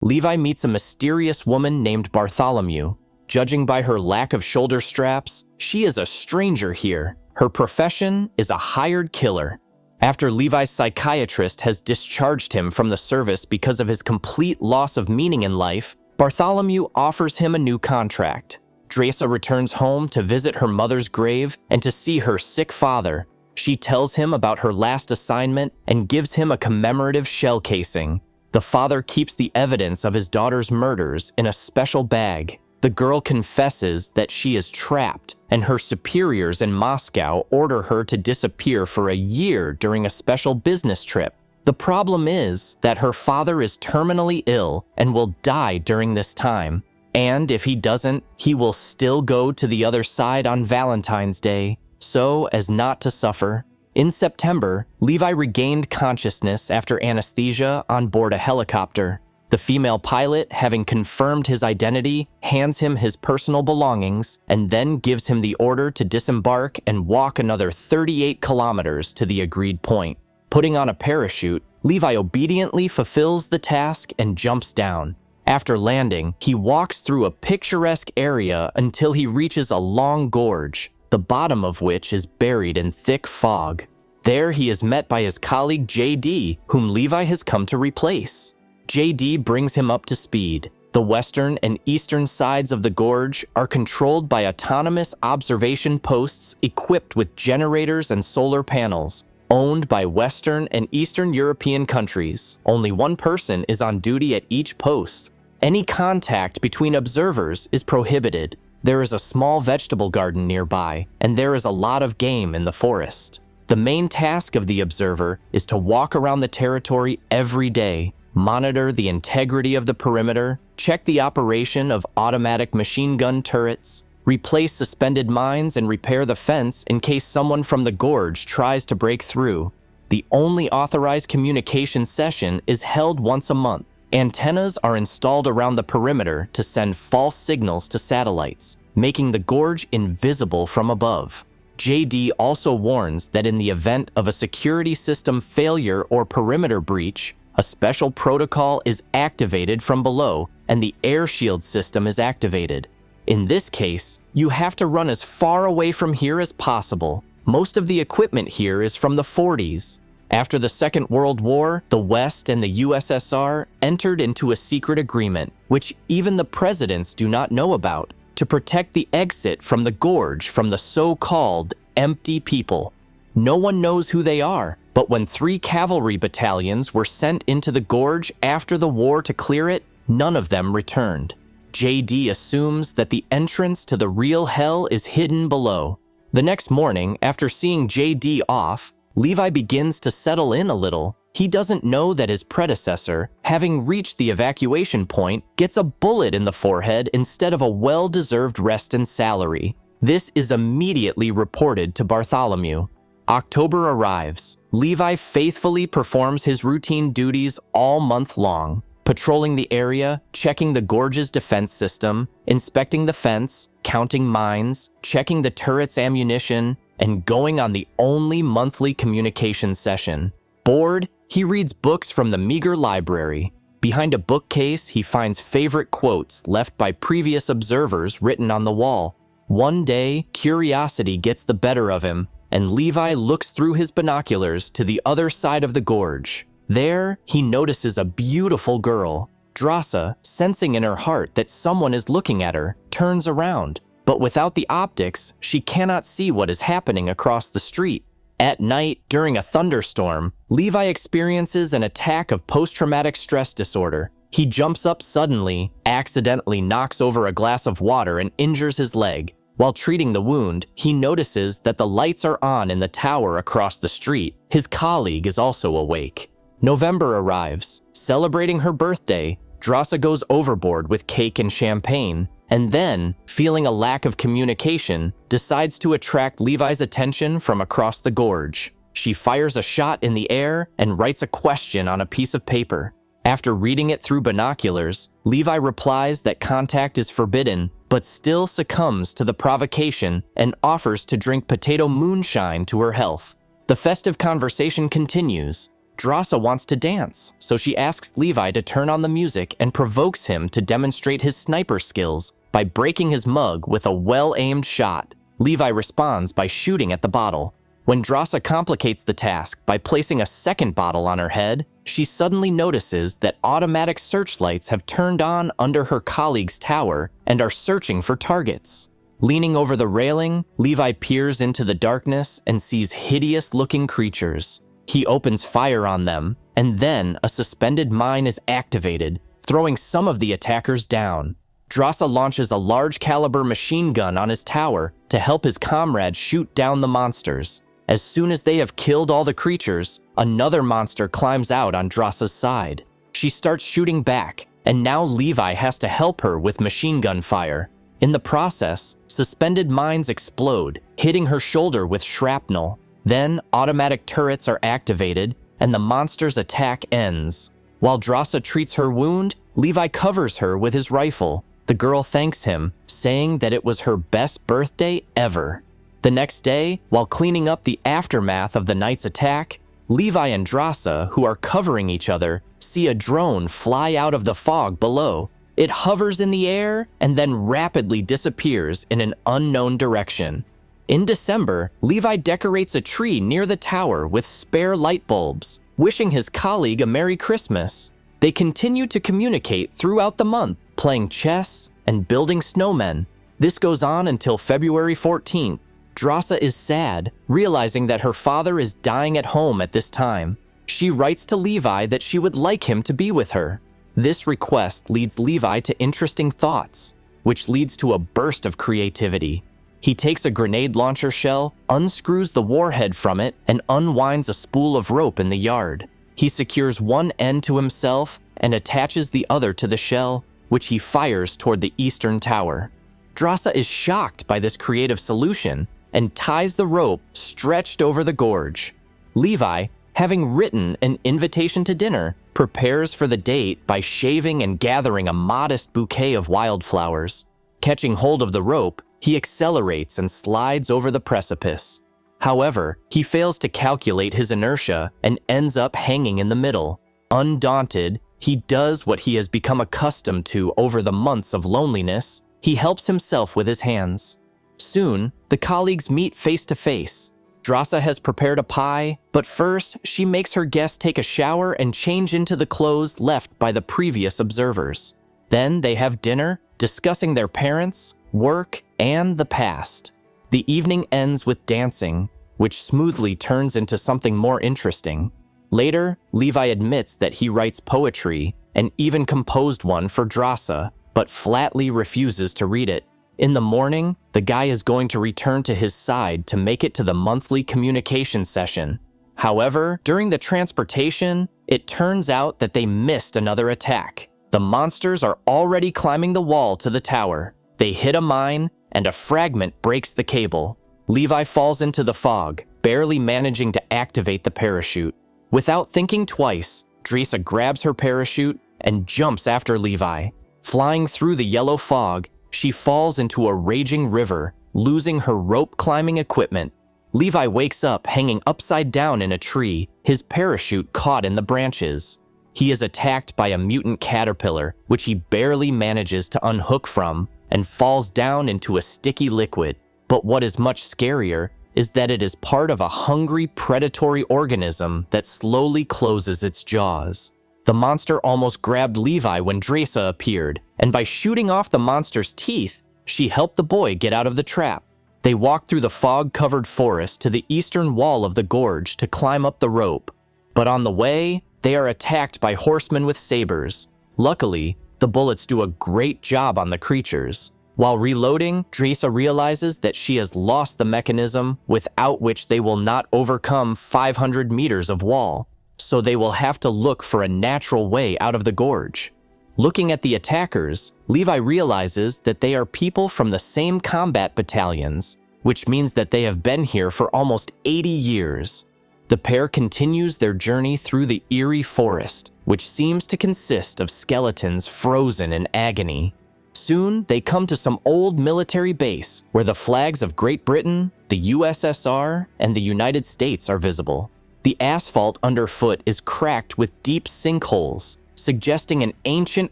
Levi meets a mysterious woman named Bartholomew. Judging by her lack of shoulder straps, she is a stranger here. Her profession is a hired killer. After Levi's psychiatrist has discharged him from the service because of his complete loss of meaning in life, Bartholomew offers him a new contract. Dresa returns home to visit her mother's grave and to see her sick father. She tells him about her last assignment and gives him a commemorative shell casing. The father keeps the evidence of his daughter's murders in a special bag. The girl confesses that she is trapped, and her superiors in Moscow order her to disappear for a year during a special business trip. The problem is that her father is terminally ill and will die during this time. And if he doesn't, he will still go to the other side on Valentine's Day, so as not to suffer. In September, Levi regained consciousness after anesthesia on board a helicopter. The female pilot, having confirmed his identity, hands him his personal belongings and then gives him the order to disembark and walk another 38 kilometers to the agreed point. Putting on a parachute, Levi obediently fulfills the task and jumps down. After landing, he walks through a picturesque area until he reaches a long gorge, the bottom of which is buried in thick fog. There he is met by his colleague JD, whom Levi has come to replace. JD brings him up to speed. The western and eastern sides of the gorge are controlled by autonomous observation posts equipped with generators and solar panels, owned by Western and Eastern European countries. Only one person is on duty at each post. Any contact between observers is prohibited. There is a small vegetable garden nearby, and there is a lot of game in the forest. The main task of the observer is to walk around the territory every day, monitor the integrity of the perimeter, check the operation of automatic machine gun turrets, replace suspended mines, and repair the fence in case someone from the gorge tries to break through. The only authorized communication session is held once a month. Antennas are installed around the perimeter to send false signals to satellites, making the gorge invisible from above. JD also warns that in the event of a security system failure or perimeter breach, a special protocol is activated from below and the air shield system is activated. In this case, you have to run as far away from here as possible. Most of the equipment here is from the 40s. After the Second World War, the West and the USSR entered into a secret agreement, which even the presidents do not know about, to protect the exit from the gorge from the so-called empty people. No one knows who they are, but when 3 cavalry battalions were sent into the gorge after the war to clear it, none of them returned. JD assumes that the entrance to the real hell is hidden below. The next morning, after seeing JD off, Levi begins to settle in a little. He doesn't know that his predecessor, having reached the evacuation point, gets a bullet in the forehead instead of a well-deserved rest and salary. This is immediately reported to Bartholomew. October arrives. Levi faithfully performs his routine duties all month long, patrolling the area, checking the gorge's defense system, inspecting the fence, counting mines, checking the turret's ammunition, and going on the only monthly communication session. Bored, he reads books from the meager library. Behind a bookcase, he finds favorite quotes left by previous observers written on the wall. One day, curiosity gets the better of him, and Levi looks through his binoculars to the other side of the gorge. There, he notices a beautiful girl. Dresa, sensing in her heart that someone is looking at her, turns around. But without the optics, she cannot see what is happening across the street. At night, during a thunderstorm, Levi experiences an attack of post-traumatic stress disorder. He jumps up suddenly, accidentally knocks over a glass of water and injures his leg. While treating the wound, he notices that the lights are on in the tower across the street. His colleague is also awake. November arrives. Celebrating her birthday, Dresa goes overboard with cake and champagne, and then, feeling a lack of communication, decides to attract Levi's attention from across the gorge. She fires a shot in the air and writes a question on a piece of paper. After reading it through binoculars, Levi replies that contact is forbidden, but still succumbs to the provocation and offers to drink potato moonshine to her health. The festive conversation continues. Drasa wants to dance, so she asks Levi to turn on the music and provokes him to demonstrate his sniper skills by breaking his mug with a well-aimed shot. Levi responds by shooting at the bottle. When Drasa complicates the task by placing a second bottle on her head, she suddenly notices that automatic searchlights have turned on under her colleague's tower and are searching for targets. Leaning over the railing, Levi peers into the darkness and sees hideous-looking creatures. He opens fire on them, and then a suspended mine is activated, throwing some of the attackers down. Drasa launches a large-caliber machine gun on his tower to help his comrades shoot down the monsters. As soon as they have killed all the creatures, another monster climbs out on Drasa's side. She starts shooting back, and now Levi has to help her with machine gun fire. In the process, suspended mines explode, hitting her shoulder with shrapnel. Then, automatic turrets are activated, and the monster's attack ends. While Drasa treats her wound, Levi covers her with his rifle. The girl thanks him, saying that it was her best birthday ever. The next day, while cleaning up the aftermath of the night's attack, Levi and Drasa, who are covering each other, see a drone fly out of the fog below. It hovers in the air and then rapidly disappears in an unknown direction. In December, Levi decorates a tree near the tower with spare light bulbs, wishing his colleague a Merry Christmas. They continue to communicate throughout the month, playing chess and building snowmen. This goes on until February 14th. Drasa is sad, realizing that her father is dying at home at this time. She writes to Levi that she would like him to be with her. This request leads Levi to interesting thoughts, which leads to a burst of creativity. He takes a grenade launcher shell, unscrews the warhead from it, and unwinds a spool of rope in the yard. He secures one end to himself and attaches the other to the shell, which he fires toward the eastern tower. Drasa is shocked by this creative solution and ties the rope stretched over the gorge. Levi, having written an invitation to dinner, prepares for the date by shaving and gathering a modest bouquet of wildflowers. Catching hold of the rope, he accelerates and slides over the precipice. However, he fails to calculate his inertia and ends up hanging in the middle. Undaunted, he does what he has become accustomed to over the months of loneliness. He helps himself with his hands. Soon, the colleagues meet face to face. Drasa has prepared a pie, but first, she makes her guests take a shower and change into the clothes left by the previous observers. Then they have dinner, discussing their parents, work, and the past. The evening ends with dancing, which smoothly turns into something more interesting. Later, Levi admits that he writes poetry and even composed one for Drasa, but flatly refuses to read it. In the morning, the guy is going to return to his side to make it to the monthly communication session. However, during the transportation, it turns out that they missed another attack. The monsters are already climbing the wall to the tower. They hit a mine, and a fragment breaks the cable. Levi falls into the fog, barely managing to activate the parachute. Without thinking twice, Drasa grabs her parachute and jumps after Levi. Flying through the yellow fog, she falls into a raging river, losing her rope climbing equipment. Levi wakes up hanging upside down in a tree, his parachute caught in the branches. He is attacked by a mutant caterpillar, which he barely manages to unhook from, and falls down into a sticky liquid. But what is much scarier is that it is part of a hungry, predatory organism that slowly closes its jaws. The monster almost grabbed Levi when Drasa appeared, and by shooting off the monster's teeth, she helped the boy get out of the trap. They walk through the fog-covered forest to the eastern wall of the gorge to climb up the rope. But on the way, they are attacked by horsemen with sabers. Luckily, the bullets do a great job on the creatures. While reloading, Drasa realizes that she has lost the mechanism without which they will not overcome 500 meters of wall, so they will have to look for a natural way out of the gorge. Looking at the attackers, Levi realizes that they are people from the same combat battalions, which means that they have been here for almost 80 years. The pair continues their journey through the eerie forest, which seems to consist of skeletons frozen in agony. Soon, they come to some old military base where the flags of Great Britain, the USSR, and the United States are visible. The asphalt underfoot is cracked with deep sinkholes, suggesting an ancient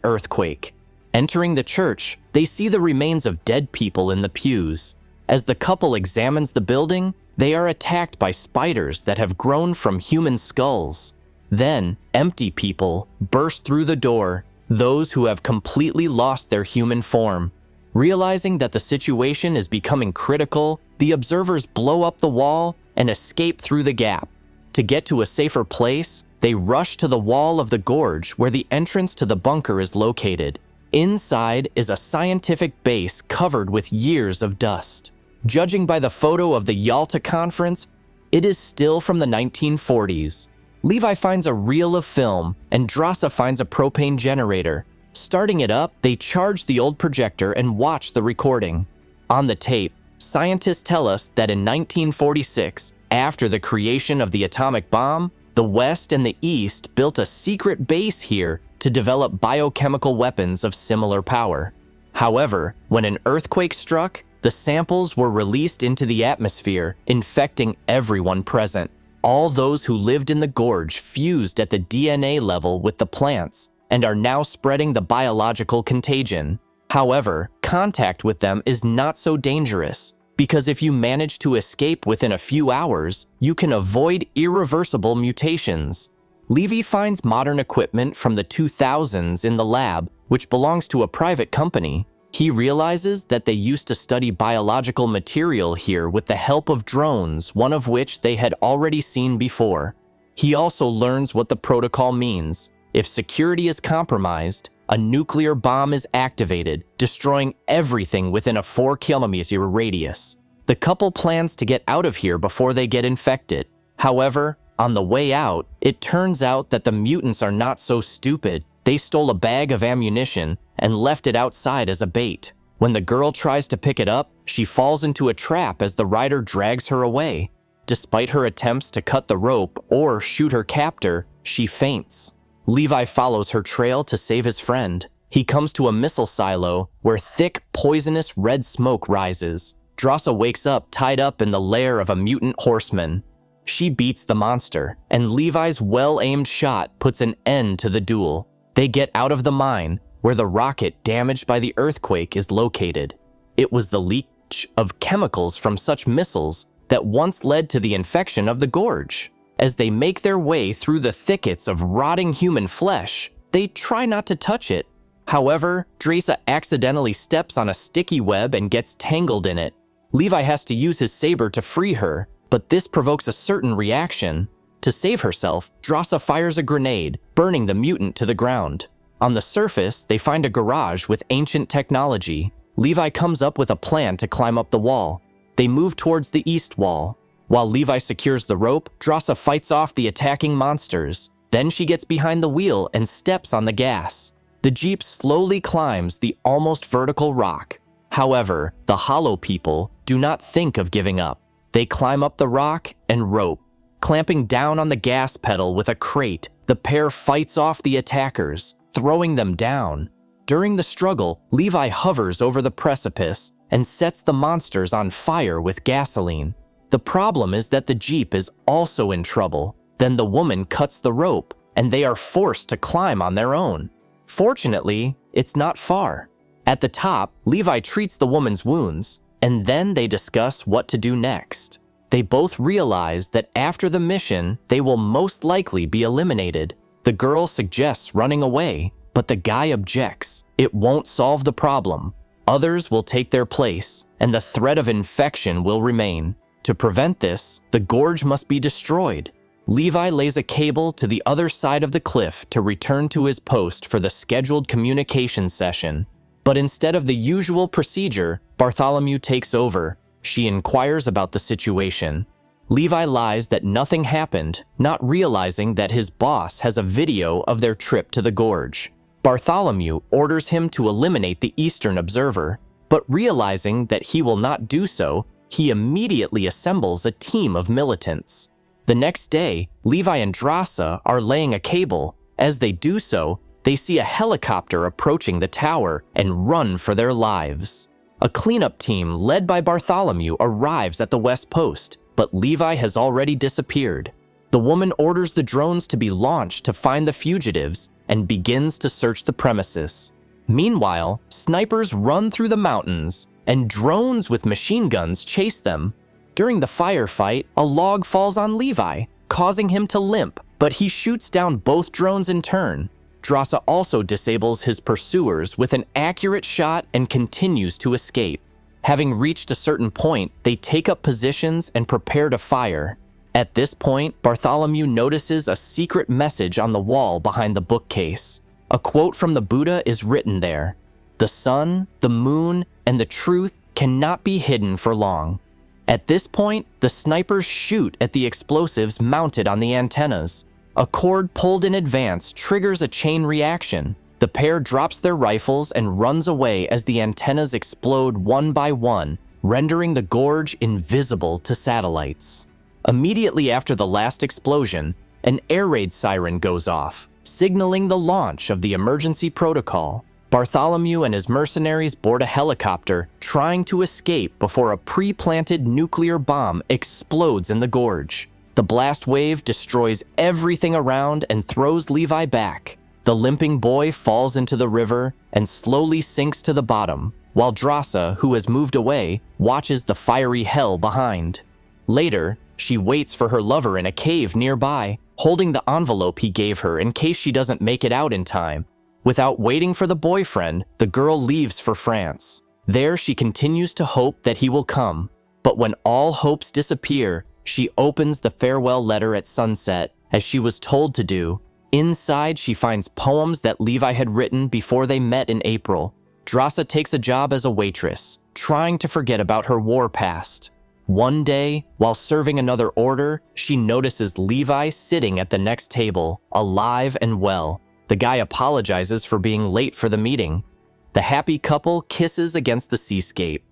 earthquake. Entering the church, they see the remains of dead people in the pews. As the couple examines the building, they are attacked by spiders that have grown from human skulls. Then, empty people burst through the door, those who have completely lost their human form. Realizing that the situation is becoming critical, the observers blow up the wall and escape through the gap. To get to a safer place, they rush to the wall of the gorge where the entrance to the bunker is located. Inside is a scientific base covered with years of dust. Judging by the photo of the Yalta Conference, it is still from the 1940s. Levi finds a reel of film, and Drasa finds a propane generator. Starting it up, they charge the old projector and watch the recording. On the tape, scientists tell us that in 1946, after the creation of the atomic bomb, the West and the East built a secret base here to develop biochemical weapons of similar power. However, when an earthquake struck, the samples were released into the atmosphere, infecting everyone present. All those who lived in the gorge fused at the DNA level with the plants and are now spreading the biological contagion. However, contact with them is not so dangerous, because if you manage to escape within a few hours, you can avoid irreversible mutations. Levi finds modern equipment from the 2000s in the lab, which belongs to a private company. He realizes that they used to study biological material here with the help of drones, one of which they had already seen before. He also learns what the protocol means. If security is compromised, a nuclear bomb is activated, destroying everything within a 4-kilometer radius. The couple plans to get out of here before they get infected. However, on the way out, it turns out that the mutants are not so stupid. They stole a bag of ammunition and left it outside as a bait. When the girl tries to pick it up, she falls into a trap as the rider drags her away. Despite her attempts to cut the rope or shoot her captor, she faints. Levi follows her trail to save his friend. He comes to a missile silo where thick, poisonous red smoke rises. Drasa wakes up tied up in the lair of a mutant horseman. She beats the monster, and Levi's well-aimed shot puts an end to the duel. They get out of the mine, where the rocket damaged by the earthquake is located. It was the leach of chemicals from such missiles that once led to the infection of the gorge. As they make their way through the thickets of rotting human flesh, they try not to touch it. However, Drasa accidentally steps on a sticky web and gets tangled in it. Levi has to use his saber to free her, but this provokes a certain reaction. To save herself, Drasa fires a grenade, burning the mutant to the ground. On the surface, they find a garage with ancient technology. Levi comes up with a plan to climb up the wall. They move towards the east wall. While Levi secures the rope, Drasa fights off the attacking monsters. Then she gets behind the wheel and steps on the gas. The Jeep slowly climbs the almost vertical rock. However, the hollow people do not think of giving up. They climb up the rock and rope. Clamping down on the gas pedal with a crate, the pair fights off the attackers, throwing them down. During the struggle, Levi hovers over the precipice and sets the monsters on fire with gasoline. The problem is that the Jeep is also in trouble. Then the woman cuts the rope, and they are forced to climb on their own. Fortunately, it's not far. At the top, Levi treats the woman's wounds, and then they discuss what to do next. They both realize that after the mission, they will most likely be eliminated. The girl suggests running away, but the guy objects. It won't solve the problem. Others will take their place, and the threat of infection will remain. To prevent this, the gorge must be destroyed. Levi lays a cable to the other side of the cliff to return to his post for the scheduled communication session. But instead of the usual procedure, Bartholomew takes over. She inquires about the situation. Levi lies that nothing happened, not realizing that his boss has a video of their trip to the gorge. Bartholomew orders him to eliminate the Eastern observer, but realizing that he will not do so, he immediately assembles a team of militants. The next day, Levi and Drasa are laying a cable. As they do so, they see a helicopter approaching the tower and run for their lives. A cleanup team led by Bartholomew arrives at the West Post, but Levi has already disappeared. The woman orders the drones to be launched to find the fugitives and begins to search the premises. Meanwhile, snipers run through the mountains and drones with machine guns chase them. During the firefight, a log falls on Levi, causing him to limp, but he shoots down both drones in turn. Drasa also disables his pursuers with an accurate shot and continues to escape. Having reached a certain point, they take up positions and prepare to fire. At this point, Bartholomew notices a secret message on the wall behind the bookcase. A quote from the Buddha is written there. "The sun, the moon, and the truth cannot be hidden for long." At this point, the snipers shoot at the explosives mounted on the antennas. A cord pulled in advance triggers a chain reaction. The pair drops their rifles and runs away as the antennas explode one by one, rendering the gorge invisible to satellites. Immediately after the last explosion, an air raid siren goes off, signaling the launch of the emergency protocol. Bartholomew and his mercenaries board a helicopter, trying to escape before a pre-planted nuclear bomb explodes in the gorge. The blast wave destroys everything around and throws Levi back. The limping boy falls into the river and slowly sinks to the bottom, while Drasa, who has moved away, watches the fiery hell behind. Later, she waits for her lover in a cave nearby, holding the envelope he gave her in case she doesn't make it out in time. Without waiting for the boyfriend, the girl leaves for France. There, she continues to hope that he will come. But when all hopes disappear, she opens the farewell letter at sunset, as she was told to do. Inside, she finds poems that Levi had written before they met in April. Drasa takes a job as a waitress, trying to forget about her war past. One day, while serving another order, she notices Levi sitting at the next table, alive and well. The guy apologizes for being late for the meeting. The happy couple kisses against the seascape.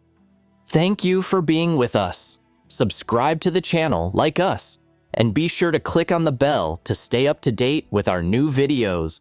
Thank you for being with us. Subscribe to the channel like us, and be sure to click on the bell to stay up to date with our new videos.